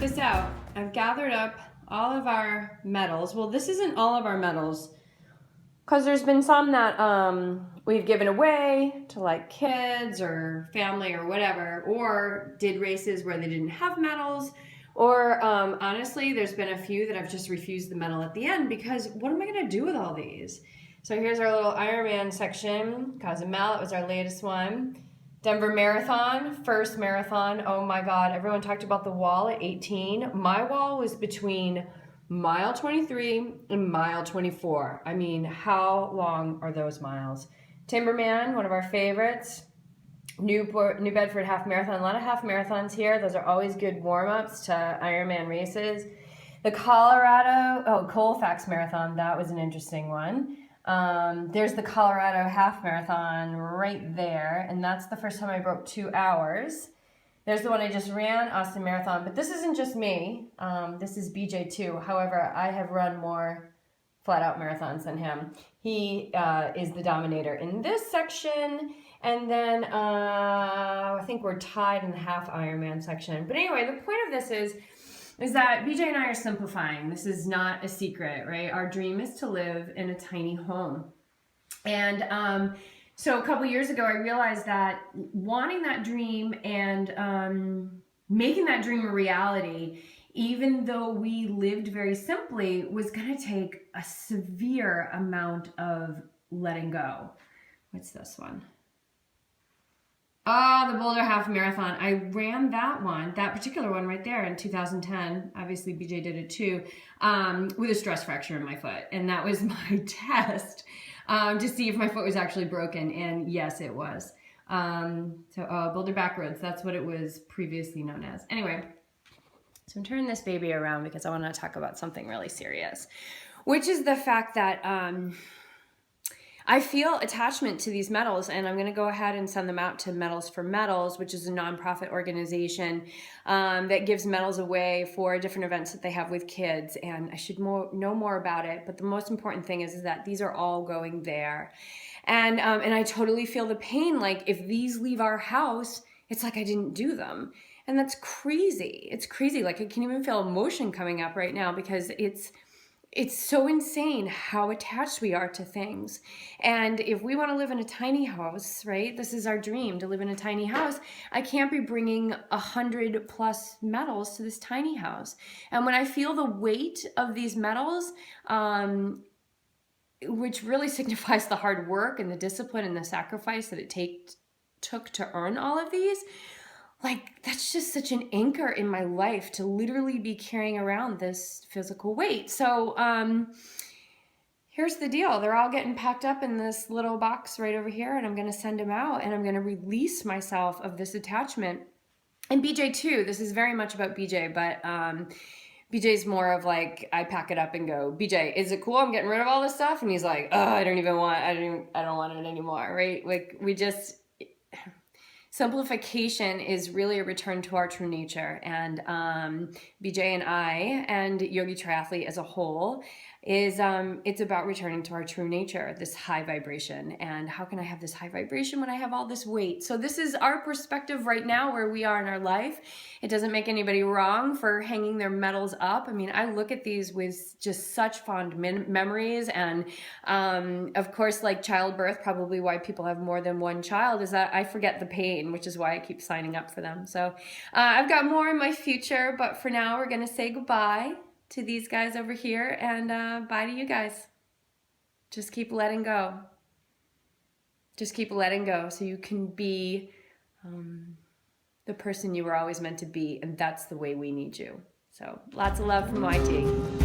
this out. I've gathered up all of our medals. Well, this isn't all of our medals, because there's been some that we've given away to like kids or family or whatever, or did races where they didn't have medals, or honestly, there's been a few that I've just refused the medal at the end because what am I going to do with all these? So here's our little Ironman section. Cozumel, it was our latest one. Denver Marathon, first marathon. Oh my God, everyone talked about the wall at 18. My wall was between mile 23 and mile 24. I mean, how long are those miles? Timberman, one of our favorites. New Bedford half marathon. A lot of half marathons here. Those are always good warm-ups to Ironman races. The Colfax Marathon, that was an interesting one. There's the Colorado half marathon right there, and that's the first time I broke 2 hours. There's the one I just ran, Austin Marathon, but this isn't just me. This is BJ too. However, I have run more flat-out marathons than him. He is the dominator in this section, and then I think we're tied in the half Ironman section. But anyway, the point of this is that BJ and I are simplifying. This is not a secret, right? Our dream is to live in a tiny home. And so a couple years ago, I realized that wanting that dream and making that dream a reality, even though we lived very simply, was going to take a severe amount of letting go. What's this one? Oh, the Boulder Half Marathon. I ran that particular one right there in 2010. Obviously, BJ did it too, with a stress fracture in my foot. And that was my test to see if my foot was actually broken. And yes, it was. Boulder Backroads, that's what it was previously known as. Anyway, so I'm turning this baby around because I want to talk about something really serious, which is the fact that I feel attachment to these medals, and I'm going to go ahead and send them out to Medals for Medals, which is a nonprofit organization that gives medals away for different events that they have with kids. And I should know more about it. But the most important thing is that these are all going there. And I totally feel the pain. Like if these leave our house, it's like I didn't do them. And that's crazy. It's crazy. Like I can even feel emotion coming up right now because it's so insane how attached we are to things. And if we want to live in a tiny house, right? This is our dream, to live in a tiny house. I can't be bringing 100+ medals to this tiny house. And when I feel the weight of these medals, which really signifies the hard work and the discipline and the sacrifice that it took to earn all of these, like, that's just such an anchor in my life to literally be carrying around this physical weight. So here's the deal. They're all getting packed up in this little box right over here, and I'm going to send them out, and I'm going to release myself of this attachment. And BJ too. This is very much about BJ, but BJ's more of like, I pack it up and go, BJ, is it cool? I'm getting rid of all this stuff. And he's like, oh, I don't want it anymore, right? Like simplification is really a return to our true nature. And BJ and I and Yogi Triathlete as a whole is it's about returning to our true nature, this high vibration. And how can I have this high vibration when I have all this weight? So this is our perspective right now where we are in our life. It doesn't make anybody wrong for hanging their medals up. I mean, I look at these with just such fond memories. And of course, like childbirth, probably why people have more than one child is that I forget the pain, which is why I keep signing up for them. So I've got more in my future, but for now, we're going to say goodbye to these guys over here and bye to you guys. Just keep letting go. Just keep letting go so you can be the person you were always meant to be, and that's the way we need you. So lots of love from YT.